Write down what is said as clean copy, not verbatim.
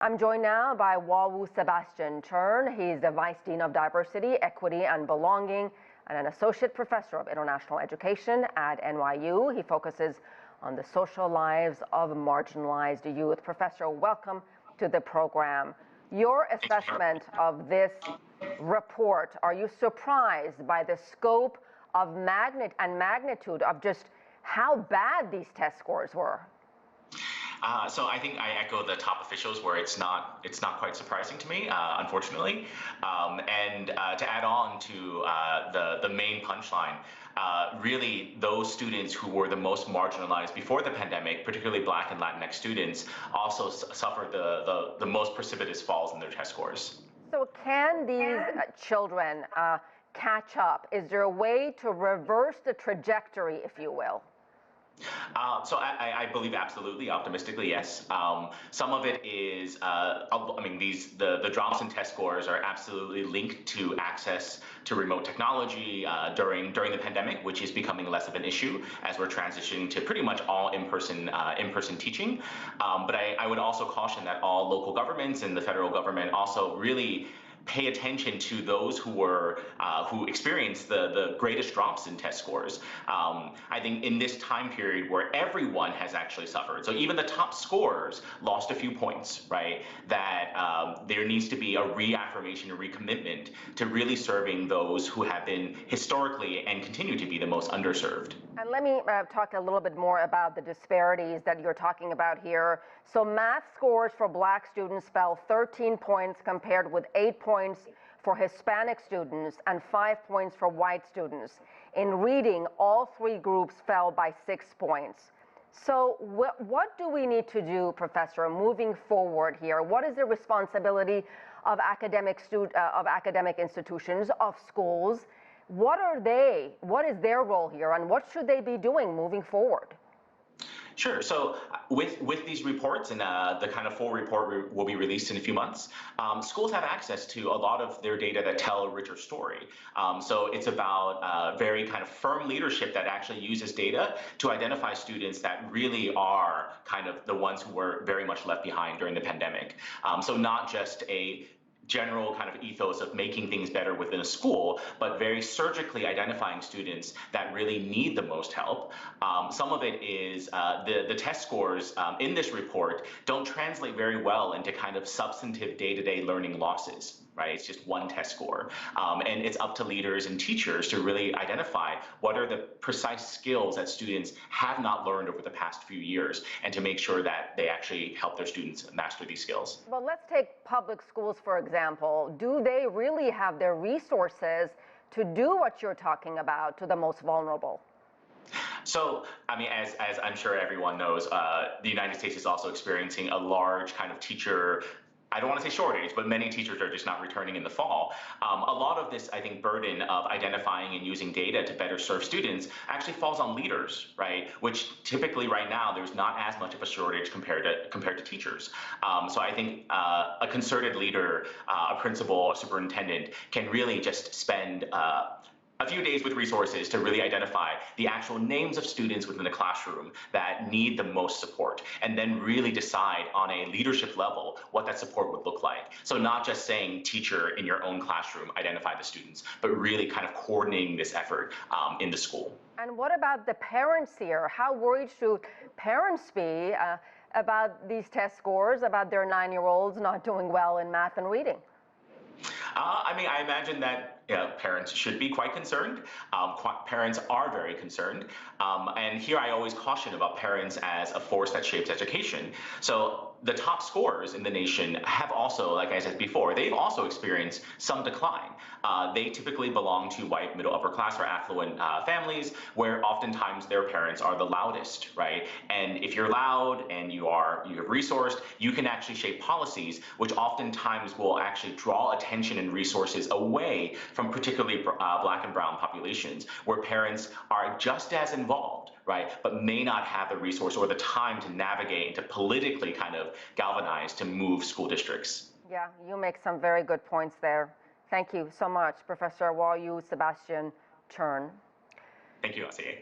I'm joined now by Hua Yu Sebastian Cherng. He's the Vice Dean of Diversity, Equity and Belonging and an Associate Professor of International Education at NYU. He focuses on the social lives of marginalized youth. Professor, welcome to the program. Your assessment of this report, are you surprised by the scope of magnitude of just how bad these test scores were? So I think I echo the top officials where it's not quite surprising to me, unfortunately. To add on to the main punchline, really those students who were the most marginalized before the pandemic, particularly Black and Latinx students, also suffered the most precipitous falls in their test scores. So can these children catch up? Is there a way to reverse the trajectory, if you will? So I believe absolutely, optimistically, yes. Some of it is, the drops in test scores are absolutely linked to access to remote technology during the pandemic, which is becoming less of an issue as we're transitioning to pretty much all in-person teaching. But I would also caution that all local governments and the federal government also really pay attention to those who experienced the greatest drops in test scores. I think in this time period where everyone has actually suffered, so even the top scorers lost a few points, right? That there needs to be a reaffirmation, a recommitment to really serving those who have been historically and continue to be the most underserved. And let me talk a little bit more about the disparities that you're talking about here. So math scores for Black students fell 13 points compared with 8 points for Hispanic students and 5 points for white students. In reading, all three groups fell by 6 points. So what do we need to do, Professor, moving forward here? What is the responsibility of academic institutions, of schools? What is their role here, and what should they be doing moving forward? Sure. So with these reports and the kind of full report will be released in a few months, schools have access to a lot of their data that tell a richer story. So it's about very kind of firm leadership that actually uses data to identify students that really are kind of the ones who were very much left behind during the pandemic. So not just a general kind of ethos of making things better within a school, but very surgically identifying students that really need the most help. Some of it is the test scores in this report don't translate very well into kind of substantive day-to-day learning losses, right? It's just one test score. And it's up to leaders and teachers to really identify what are the precise skills that students have not learned over the past few years, and to make sure that they actually help their students master these skills. Well, let's take public schools, for example. Do they really have the resources to do what you're talking about to the most vulnerable? So, I mean, as I'm sure everyone knows, the United States is also experiencing a large kind of teacher, I don't want to say shortage, but many teachers are just not returning in the fall. A lot of this, I think, burden of identifying and using data to better serve students actually falls on leaders, right? Which typically right now, there's not as much of a shortage compared to teachers. So I think a concerted leader, a principal, a superintendent can really just spend a few days with resources to really identify the actual names of students within the classroom that need the most support, and then really decide on a leadership level what that support would look like. So not just saying, teacher in your own classroom, identify the students, but really kind of coordinating this effort in the school. And what about the parents here? How worried should parents be about these test scores, about their 9-year-olds not doing well in math and reading? I mean, I imagine that parents should be quite concerned. Parents are very concerned. And here I always caution about parents as a force that shapes education. So the top scorers in the nation have also, like I said before, they've also experienced some decline. They typically belong to white, middle, upper class or affluent families, where oftentimes their parents are the loudest, right? And if you're loud and you have resourced, you can actually shape policies, which oftentimes will actually draw attention and resources away from particularly Black and brown populations, where parents are just as involved, right, but may not have the resource or the time to navigate and to politically kind of galvanize to move school districts. Yeah, you make some very good points there. Thank you so much, Professor Hua Yu Sebastian Cherng. Thank you, Asieh.